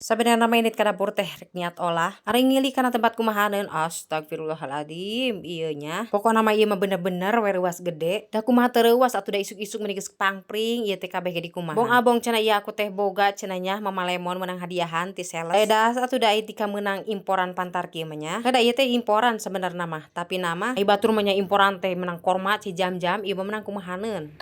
Sabenerna menit ka dapur teh rek niat olah, ari ngili kana tempat kumahaneun astagfirullahaladzim ieu nya. Pokona mah ieu mah bener-bener we reuas gede. Da kumaha teu reuas atuh da isuk-isuk meni geus pangpring ieu teh kabeh ge di kumaha. Bong abong cenah ieu aku teh boga cenah nya Mama Lemon menang hadiahan ti sales. Das atuh da tika meunang imporan pantar kieu mah nya. Da ieu teh imporan sebenarna mah, tapi nama ai batur mah nya imporan teh menang korma ci jam-jam ieu mah menang kumahaneun.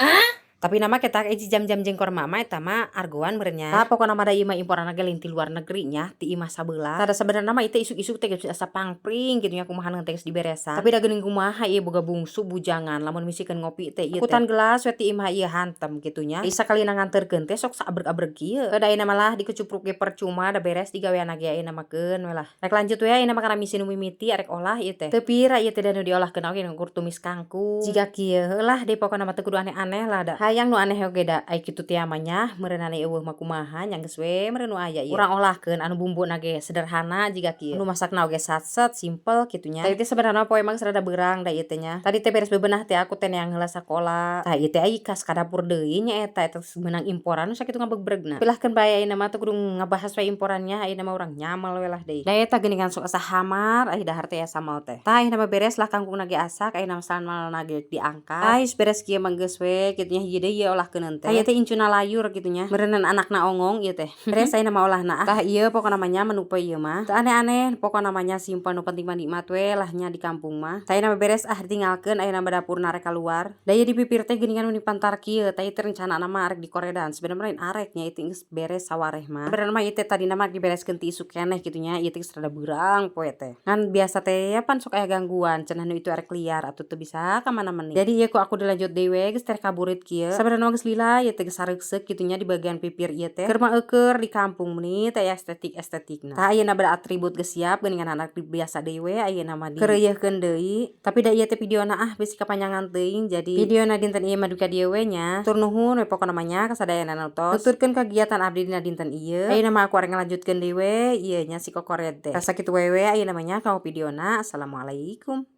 Tapi nama kita iji jam-jam jeung korma mah eta mah argoan meureun nya. Tah pokona mah da ieu mah imporanna ge lain ti luar negeri nya, ti imah sabeula. Tah da sabenerna mah ieu teh isuk-isuk teh geus asa pangpring kitu nya kumahaneun teh geus diberesan. Tapi da geuning kumaha ieu boga bungsu bujangan lamun misikeun ngopi teh ieu teh. Akutan gelas we ti imah ieu hantem kitu nya. Isa kalina nganterkeun teh sok saabreg-abreg kieu. Da ayeuna malah dikucupruk ge percuma da beres digaweana ge ayeuna mah keun we lah. Rek lanjut we ayeuna mah kana misi nu mimiti arek olah ieu teh. Teu pira ieu teh da nu diolahkeun oge ngur tumis kangkung. Jiga kieu heulah deh pokona mah teu kudu aneh-aneh lah da. Hayang nu aneh oge da ai kitu teh mah nya meureunana eueuh mah kumaha nya geus we meureun nu aya ieu. Urang olahkeun anu bumbuna ge sederhana jiga kieu. Nu masakna oge satset simpel kitu nya. Tah ieu teh sabenerna poe mah geus rada beurang da ieu teh nya. Tadi teh beres bebenah teh aku teh neang heula sakola. Tah ieu teh ai kas ka dapur deui nya eta meunang imporan nu sakitu ngabegbregna. Pilahkeun bae ayeuna mah teu kudu ngabahas we imporannya ayeuna mah urang nyamal we lah deui. Da eta geuningan sok asa hamar ai dahar teh asa mal teh. Tah ayeuna mah beres lah kangkungna ge asak ayeuna mah salmalna ge diangkat. Ais beres kieu mah geus we kitu nya hiji deui ieu olahkeun teh. Ieu teh incuna layur kitu nya. Meureunnan anakna ongong ieu teh. Beres ayeuna mah olahna. Tah ieu pokona mah nya menu poe ieu mah. Teu aneh-aneh pokona mah nya simpel nu penting mah nikmat we lah nya di kampung mah. Tah ayeuna mah beres ditinggalkeun ayeuna mah dapurna rek kaluar. Da ieu di pipir teh geuningan meni pantar kieu. Tah ieu teh rencanana mah arek dikoredan. Sebenarnya lain arek nya ieu teh geus beres sawareh mah. Sebenarnya mah ieu teh tadina mah dibereskeun ti isuk keneh kitu nya. Ieu teh geus rada beurang poe teh. Ngan biasa teh ya pan sok aya gangguan cenah nu itu arek liar atuh teu bisa ka mana-mani. Jadi ieu ku aku dilanjut deui we geus tere kaburit kieu. Sabenerna geus lila ieu teh geus sareuseup kitu nya di bagian pipir ieu teh. Keur mah eukeur di kampung meuni teh estetik-estetikna. Tah ayeuna bada atribut geus siap geuningan anak biasa deui we ayeuna mah dikereuyeufkeun deui. Tapi da ieu teh videona bisi kapanjangan teuing jadi videona dinten ieu mah duka dieu we nya. Tur nuhun we pokona mah nya kasadayana nonton. Nuturkeun kagiatan abdi dina dinten ieu. Ayeuna mah aku arek ngalanjutkeun deui we ieu nya si kokored teh. Sakitu we ayeuna mah nya ka videona. Assalamualaikum.